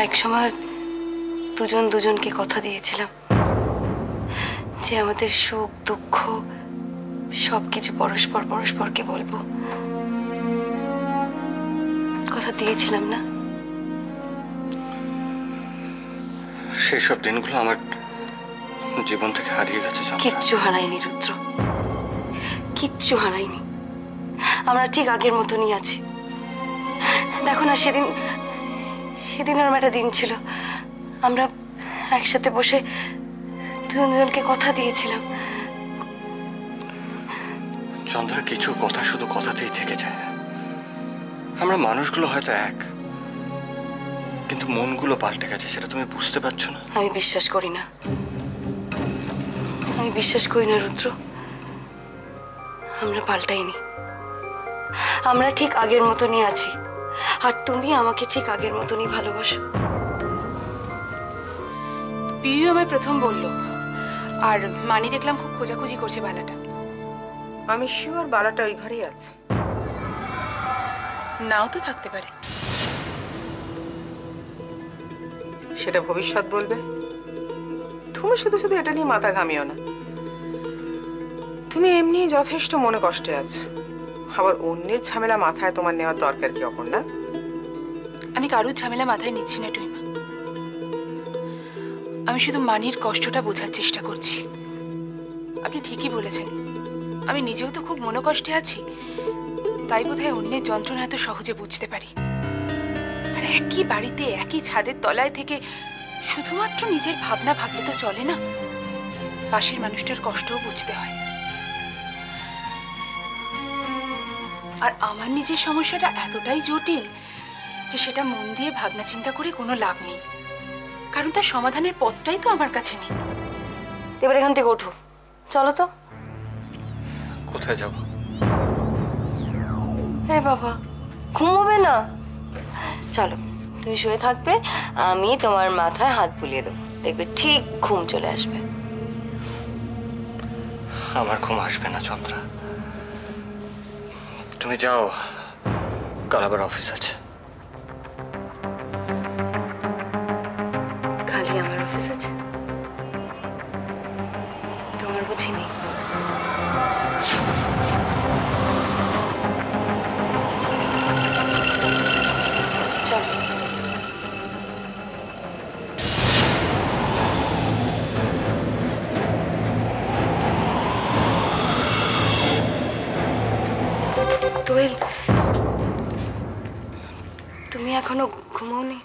একসময় দুজন দুজনকে কথা দিয়েছিলাম যে আমাদের সুখ দুঃখ সবকিছু পরস্পর পরস্পরকে বলবো। কথা দিয়েছিলাম না? সেই সব দিনগুলো আমার জীবন থেকে হারিয়ে গেছে। কিচ্ছু হারায়নি রুদ্র, কিচ্ছু হারায়নি। আমরা ঠিক আগের মতনই আছি। দেখো না, সেদিন ওরম একটা দিন ছিল, আমরা একসাথে বসে দুজনকে কথা দিয়েছিলাম। চন্দ্রা, কিছু কথা শুধু কথাতেই থেকে যায়। আমরা মানুষগুলো হয়তো এক, কিন্তু মনগুলো পাল্টে গেছে, সেটা তুমি বুঝতে পারছো না? আমি বিশ্বাস করি না, আমি বিশ্বাস করি না রুদ্র। আমরা পাল্টাইনি, আমরা ঠিক আগের মতনই আছি, আর তুমি আমাকে ঠিক আগের মতনই ভালোবাসো। পিউ আমায় প্রথম বলল, আর মানি দেখলাম খুব খোঁজাখুঁজি করছে বালাটা। আমি শিওর বালাটা ওই ঘরেই আছে। নাও তো থাকতে পারে, সেটা ভবিষ্যৎ বলবে। তুমি শুধু শুধু এটা নিয়ে মাথা ঘামিও না। তুমি এমনি যথেষ্ট মনে কষ্টে আছো, আবার অন্যের ঝামেলা মাথায় তোমার নেওয়ার দরকার কি অপর্ণা? আমি কারুর ঝামেলা মাথায় নিচ্ছি না টুইমা। আমি শুধু মানির কষ্টটা বোঝার চেষ্টা করছি। আপনি ঠিকই বলেছেন, আমি নিজেও তো খুব মনোকষ্টে আছি, তাই বোধহয় অন্যের যন্ত্রণা এত সহজে বুঝতে পারি। আর একই বাড়িতে একই ছাদের তলায় থেকে শুধুমাত্র নিজের ভাবনা ভাবলে তো চলে না, পাশের মানুষটার কষ্টও বুঝতে হয়। আর আমার নিজের সমস্যাটা এতটাই জটিল যে সেটা মন দিয়ে ভাবনা চিন্তা করে কোনো লাভ নেই, কারণ তার সমাধানের পথটাই তো আমার কাছে নেই। এবার এখান থেকে ওঠো, চলো তো। কোথায় যাব? বাবা, ঘুমোবে না? চলো, তুমি শুয়ে থাকবে, আমি তোমার মাথায় হাত বুলিয়ে দেবো, দেখবে ঠিক ঘুম চলে আসবে। আমার ঘুম আসবে না চন্দ্রা, তুমি যাও, কাল আবার অফিস আছে। খালি আমার অফিস আছে, তোমার বুঝি নেই? চলো। দোয়েল, তুমি এখনো ঘুমাওনি?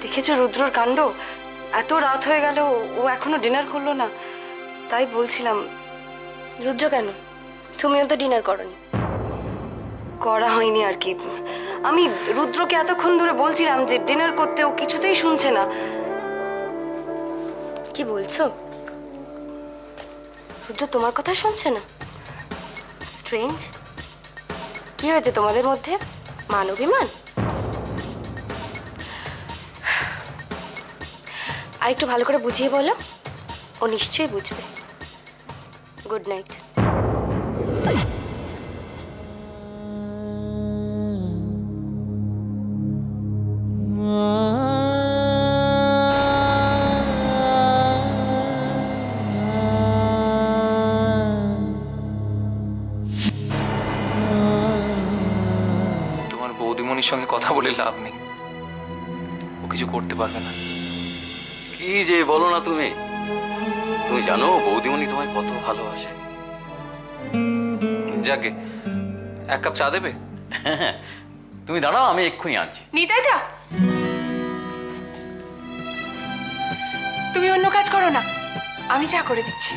দেখেছো রুদ্রর কাণ্ড? এত রাত হয়ে গেল, ও এখনো ডিনার করলো না। তাই বলছিলাম। রুদ্র কেন? তুমিও তো ডিনার করনি। করা হয়নি আর কি। আমি রুদ্রকে এতক্ষণ ধরে বলছিলাম যে ডিনার করতে, ও কিছুতেই শুনছে না। কি বলছো? রুদ্র তোমার কথা শুনছে না? স্ট্রেঞ্জ। কি হয়েছে তোমাদের মধ্যে? মান অভিমান? আর একটু ভালো করে বুঝিয়ে বলো, ও নিশ্চয়ই বুঝবে। Good night. তোমার বৌদিমণির সঙ্গে কথা বলে লাভ নেই, ও কিছু করতে পারবে না। কি যে বলো না তুমি? তুমি জানো বৌদিমণি তোমায় কত ভালোবাসে। যাকে এক কাপ চা দেবে? তুমি দাঁড়াও, আমি এক্ষুনি আনছি। নিতাইদা, তুমি অন্য কাজ করো না, আমি চা করে দিচ্ছি।